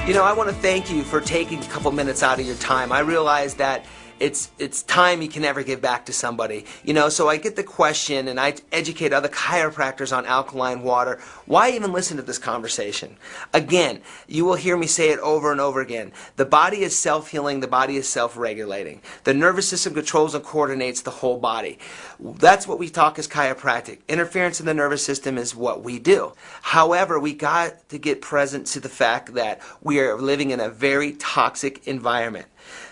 You know, I want to thank you for taking a couple minutes out of your time. I realize that it's time you can never give back to somebody. You know, so I get the question and I educate other chiropractors on alkaline water. Why even listen to this conversation? Again, you will hear me say it over and over again. The body is self-healing, the body is self-regulating. The nervous system controls and coordinates the whole body. That's what we talk as chiropractic. Interference in the nervous system is what we do. However, we got to get present to the fact that we are living in a very toxic environment.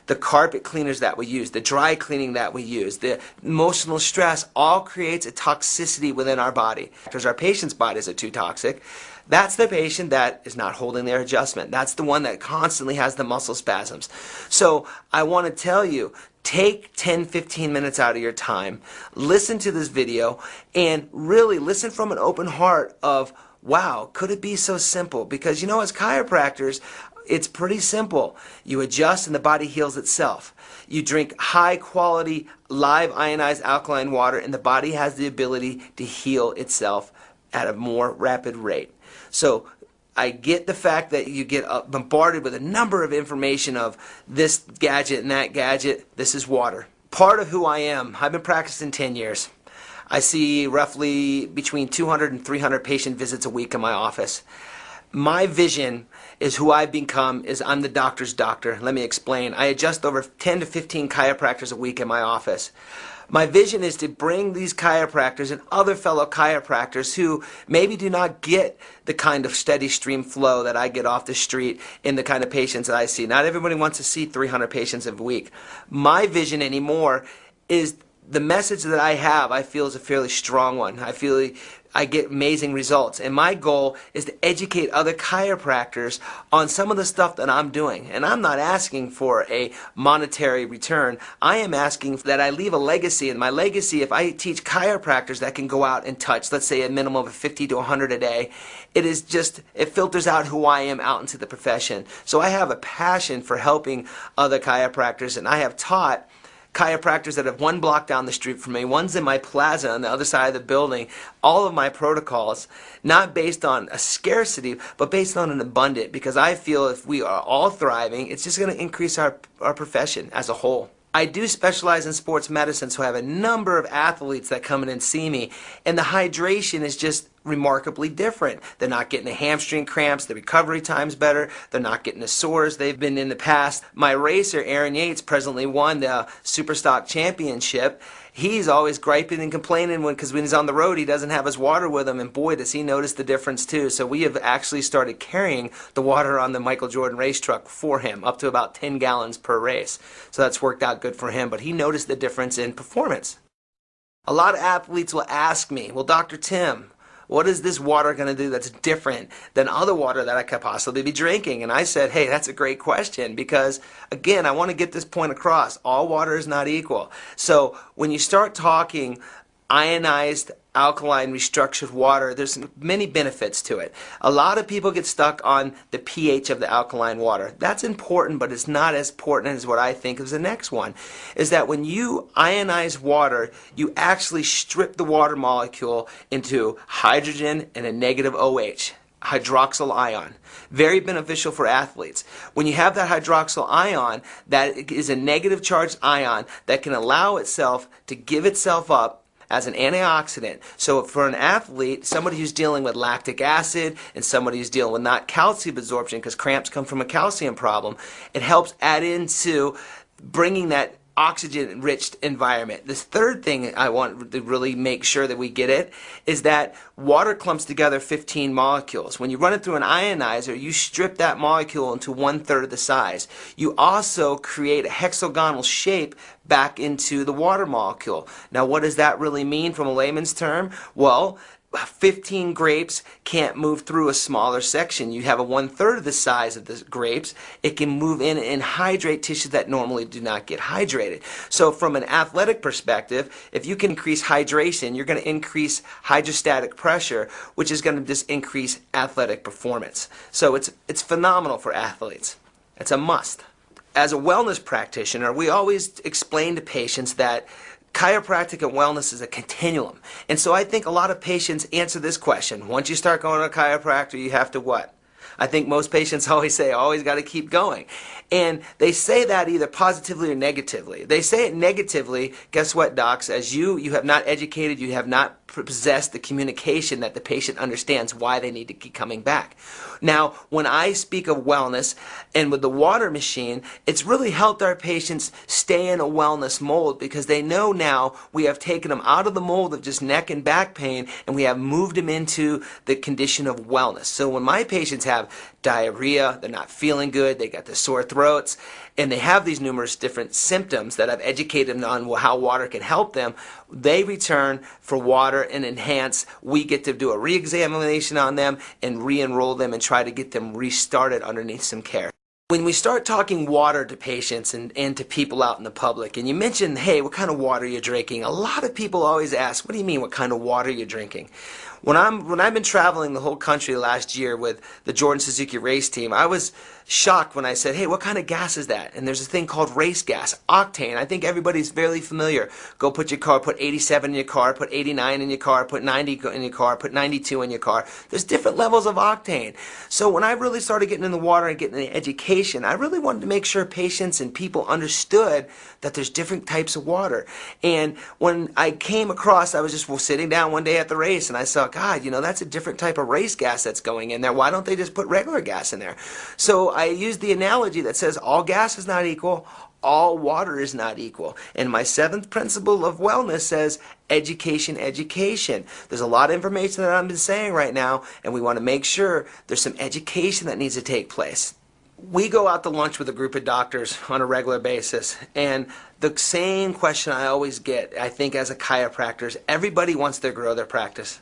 The carpet cleaners that we use, the dry cleaning that we use, the emotional stress all creates a toxicity within our body. Because our patient's bodies are too toxic. That's the patient that is not holding their adjustment. That's the one that constantly has the muscle spasms. So I want to tell you, take 10-15 minutes out of your time, listen to this video, and really listen from an open heart of, wow, could it be so simple? Because you know, as chiropractors, it's pretty simple. You adjust and the body heals itself. You drink high quality live ionized alkaline water and the body has the ability to heal itself at a more rapid rate. So I get the fact that you get bombarded with a number of information of this gadget and that gadget. This is water. Part of who I am. I've been practicing 10 years. I see roughly between 200 and 300 patient visits a week in my office. My vision is who I've become is I'm the doctor's doctor. Let me explain. I adjust over 10 to 15 chiropractors a week in my office. My vision is to bring these chiropractors and other fellow chiropractors who maybe do not get the kind of steady stream flow that I get off the street in the kind of patients that I see. Not everybody wants to see 300 patients a week. My vision anymore is the message that I have, I feel, is a fairly strong one. I get amazing results. And my goal is to educate other chiropractors on some of the stuff that I'm doing. And I'm not asking for a monetary return. I am asking that I leave a legacy. And my legacy, if I teach chiropractors that can go out and touch, let's say a minimum of 50 to 100 a day, it filters out who I am out into the profession. So I have a passion for helping other chiropractors, and I have taught chiropractors that have one block down the street from me, one's in my plaza on the other side of the building, all of my protocols, not based on a scarcity, but based on an abundant, because I feel if we are all thriving, it's just going to increase our profession as a whole. I do specialize in sports medicine, so I have a number of athletes that come in and see me, and the hydration is just remarkably different. They're not getting the hamstring cramps, the recovery time's better, they're not getting the sores they've been in the past. My racer, Aaron Yates, presently won the Superstock Championship. He's always griping and complaining because when he's on the road he doesn't have his water with him, and boy does he notice the difference too. So we have actually started carrying the water on the Michael Jordan race truck for him, up to about 10 gallons per race. So that's worked out good for him, but he noticed the difference in performance. A lot of athletes will ask me, well, Dr. Tim, what is this water going to do that's different than other water that I could possibly be drinking? And I said, hey, that's a great question because, again, I want to get this point across. All water is not equal. So when you start talking ionized, alkaline, restructured water, there's many benefits to it. A lot of people get stuck on the pH of the alkaline water. That's important, but it's not as important as what I think is the next one, is that when you ionize water, you actually strip the water molecule into hydrogen and a negative OH. Hydroxyl ion. Very beneficial for athletes. When you have that hydroxyl ion, that is a negative charged ion that can allow itself to give itself up as an antioxidant. So for an athlete, somebody who's dealing with lactic acid and somebody who's dealing with not calcium absorption, because cramps come from a calcium problem, it helps add into bringing that oxygen-rich environment. This third thing I want to really make sure that we get it is that water clumps together 15 molecules. When you run it through an ionizer, you strip that molecule into 1/3 of the size. You also create a hexagonal shape back into the water molecule. Now, what does that really mean from a layman's term? Well, 15 grapes can't move through a smaller section. You have a 1/3 of the size of the grapes. It can move in and hydrate tissues that normally do not get hydrated. So from an athletic perspective, if you can increase hydration, you're going to increase hydrostatic pressure, which is going to just increase athletic performance. So it's phenomenal for athletes. It's a must. As a wellness practitioner, we always explain to patients that chiropractic and wellness is a continuum. And so I think a lot of patients answer this question. Once you start going to a chiropractor, you have to what? I think most patients always say, always got to keep going. And they say that either positively or negatively. They say it negatively, guess what, docs? As you have not educated, you have not possessed the communication that the patient understands why they need to keep coming back. Now, when I speak of wellness and with the water machine, it's really helped our patients stay in a wellness mold because they know now we have taken them out of the mold of just neck and back pain and we have moved them into the condition of wellness. So when my patients have diarrhea, they're not feeling good, they got the sore throats, and they have these numerous different symptoms that I've educated them on how water can help them, they return for water and enhance. We get to do a re-examination on them and re-enroll them and try to get them restarted underneath some care. When we start talking water to patients and to people out in the public, and you mention, hey, what kind of water are you drinking? A lot of people always ask, what do you mean, what kind of water are you drinking? When I've been traveling the whole country last year with the Jordan Suzuki race team, I was shocked when I said, hey, what kind of gas is that? And there's a thing called race gas, octane. I think everybody's fairly familiar. Go put your car, put 87 in your car, put 89 in your car, put 90 in your car, put 92 in your car. There's different levels of octane. So when I really started getting in the water and getting the education, I really wanted to make sure patients and people understood that there's different types of water. And when I came across, I was just sitting down one day at the race and I saw, God, you know, that's a different type of race gas that's going in there. Why don't they just put regular gas in there? So I used the analogy that says all gas is not equal, all water is not equal. And my 7th principle of wellness says education, education. There's a lot of information that I've been saying right now, and we want to make sure there's some education that needs to take place. We go out to lunch with a group of doctors on a regular basis, and the same question I always get, I think as a chiropractor, is everybody wants to grow their practice.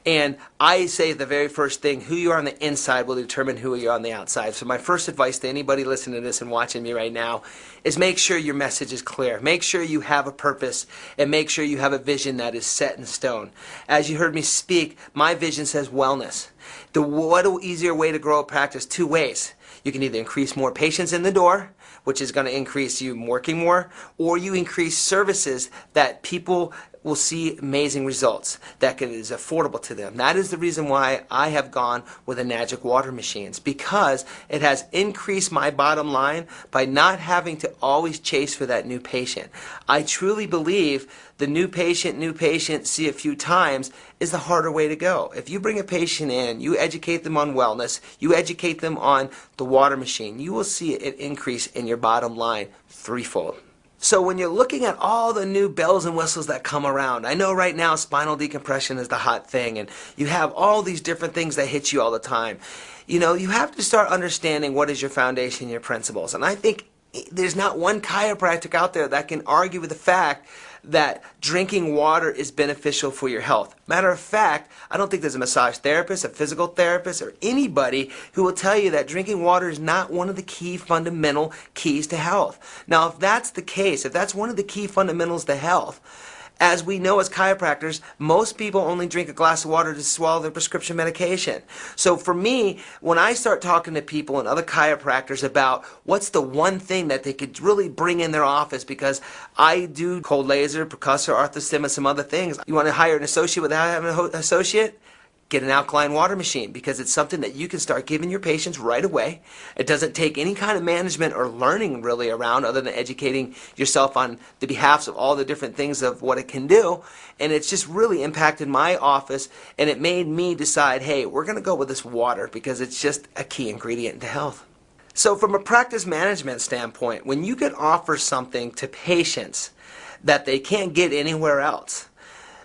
And I say the very first thing, who you are on the inside will determine who you are on the outside. So my first advice to anybody listening to this and watching me right now is make sure your message is clear. Make sure you have a purpose and make sure you have a vision that is set in stone. As you heard me speak, my vision says wellness. What an easier way to grow a practice? 2 ways. You can either increase more patients in the door, which is going to increase you working more, or you increase services that people will see amazing results that is affordable to them. That is the reason why I have gone with the Magic Water Machines, because it has increased my bottom line by not having to always chase for that new patient. I truly believe the new patient, see a few times is the harder way to go. If you bring a patient in, you educate them on wellness, you educate them on the water machine, you will see an increase in your bottom line threefold. So when you're looking at all the new bells and whistles that come around, I know right now spinal decompression is the hot thing, and you have all these different things that hit you all the time. You know, you have to start understanding what is your foundation, your principles. And I think there's not one chiropractic out there that can argue with the fact that drinking water is beneficial for your health. Matter of fact, I don't think there's a massage therapist, a physical therapist, or anybody who will tell you that drinking water is not one of the key fundamental keys to health. Now, if that's the case, if that's one of the key fundamentals to health, as we know as chiropractors, most people only drink a glass of water to swallow their prescription medication. So for me, when I start talking to people and other chiropractors about what's the one thing that they could really bring in their office, because I do cold laser, percussive, arthostim, and some other things. You want to hire an associate without having an associate? Get an alkaline water machine, because it's something that you can start giving your patients right away. It doesn't take any kind of management or learning really around other than educating yourself on the behalfs of all the different things of what it can do. And it's just really impacted my office, and it made me decide, hey, we're going to go with this water because it's just a key ingredient to health. So from a practice management standpoint, when you can offer something to patients that they can't get anywhere else,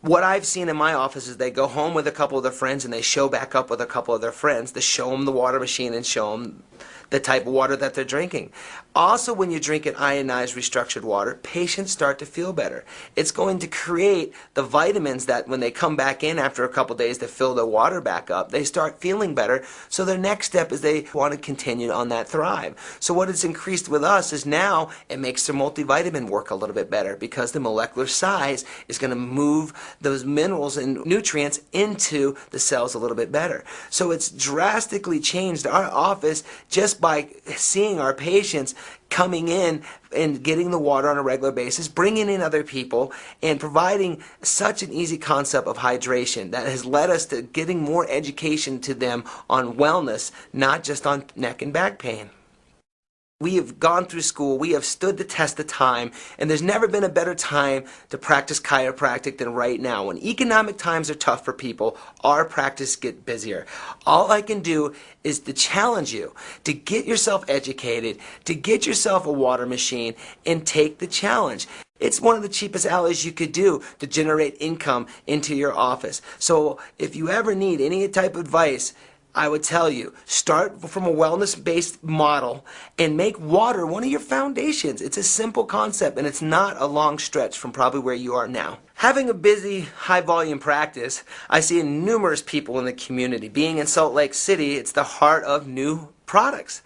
what I've seen in my office is they go home with a couple of their friends and they show back up with a couple of their friends to show them the water machine and show them the type of water that they're drinking. Also, when you drink an ionized restructured water, patients start to feel better. It's going to create the vitamins that when they come back in after a couple days to fill their water back up, they start feeling better. So their next step is they want to continue on that thrive. So what it's increased with us is now it makes their multivitamin work a little bit better, because the molecular size is going to move those minerals and nutrients into the cells a little bit better. So it's drastically changed our office just just by seeing our patients coming in and getting the water on a regular basis, bringing in other people, and providing such an easy concept of hydration that has led us to getting more education to them on wellness, not just on neck and back pain. We have gone through school, we have stood the test of time, and there's never been a better time to practice chiropractic than right now. When economic times are tough for people, our practice gets busier. All I can do is to challenge you to get yourself educated, to get yourself a water machine, and take the challenge. It's one of the cheapest alleys you could do to generate income into your office. So if you ever need any type of advice, I would tell you, start from a wellness-based model and make water one of your foundations. It's a simple concept, and it's not a long stretch from probably where you are now. Having a busy, high-volume practice, I see numerous people in the community. Being in Salt Lake City, it's the heart of new products.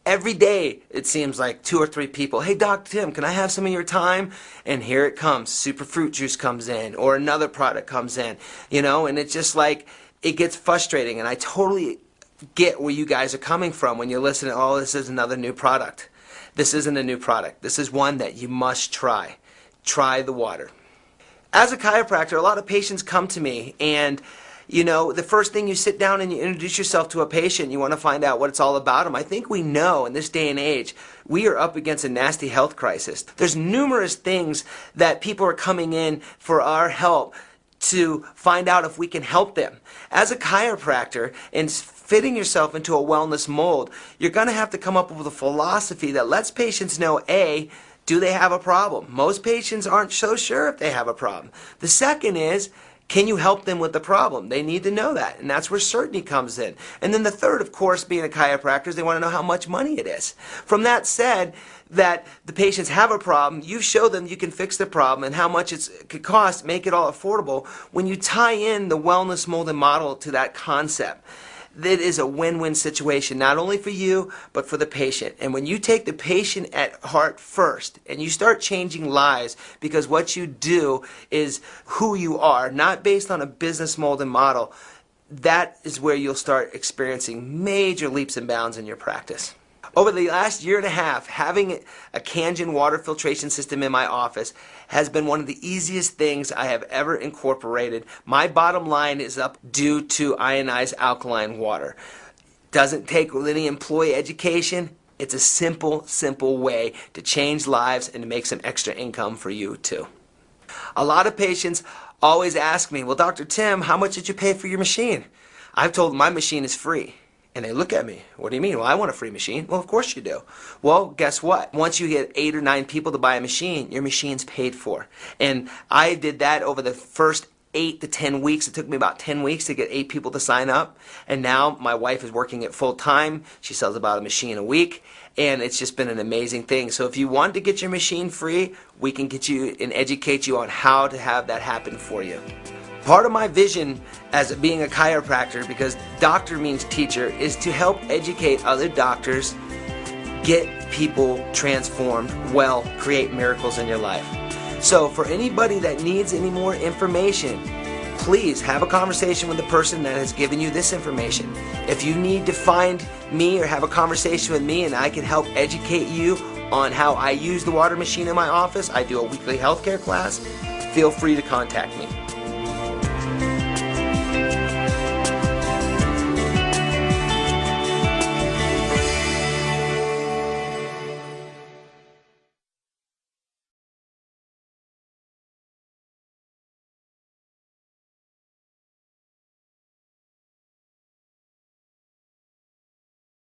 Every day, it seems like 2 or 3 people, hey, Doc Tim, can I have some of your time? And here it comes. Super fruit juice comes in, or another product comes in, and it's just like, it gets frustrating, and I totally get where you guys are coming from when you listen to, oh, this is another new product. This isn't a new product. This is one that you must try. Try the water. As a chiropractor, a lot of patients come to me, and the first thing you sit down and you introduce yourself to a patient, you want to find out what it's all about them. I think we know in this day and age, we are up against a nasty health crisis. There's numerous things that people are coming in for our help to find out if we can help them. As a chiropractor and fitting yourself into a wellness mold, you're going to have to come up with a philosophy that lets patients know, A, do they have a problem? Most patients aren't so sure if they have a problem. The second is, can you help them with the problem? They need to know that, and that's where certainty comes in. And then the third, of course, being a chiropractor, is they want to know how much money it is. From that said, that the patients have a problem, you show them you can fix the problem and how much it could cost, make it all affordable. When you tie in the wellness molded model to that concept, that is a win-win situation, not only for you, but for the patient. And when you take the patient at heart first, and you start changing lives, because what you do is who you are, not based on a business molded model, that is where you'll start experiencing major leaps and bounds in your practice. Over the last year and a half, having a Kangen water filtration system in my office has been one of the easiest things I have ever incorporated. My bottom line is up due to ionized alkaline water. Doesn't take any employee education. It's a simple, simple way to change lives and to make some extra income for you too. A lot of patients always ask me, well, Dr. Tim, how much did you pay for your machine? I've told them my machine is free. And they look at me, what do you mean? Well, I want a free machine. Well, of course you do. Well, guess what? Once you get 8 or 9 people to buy a machine, your machine's paid for. And I did that over the first 8 to 10 weeks. It took me about 10 weeks to get 8 people to sign up. And now my wife is working it full time. She sells about a machine a week. And it's just been an amazing thing. So if you want to get your machine free, we can get you and educate you on how to have that happen for you. Part of my vision as being a chiropractor, because doctor means teacher, is to help educate other doctors, get people transformed, well, create miracles in your life. So for anybody that needs any more information, please have a conversation with the person that has given you this information. If you need to find me or have a conversation with me and I can help educate you on how I use the water machine in my office, I do a weekly healthcare class, feel free to contact me.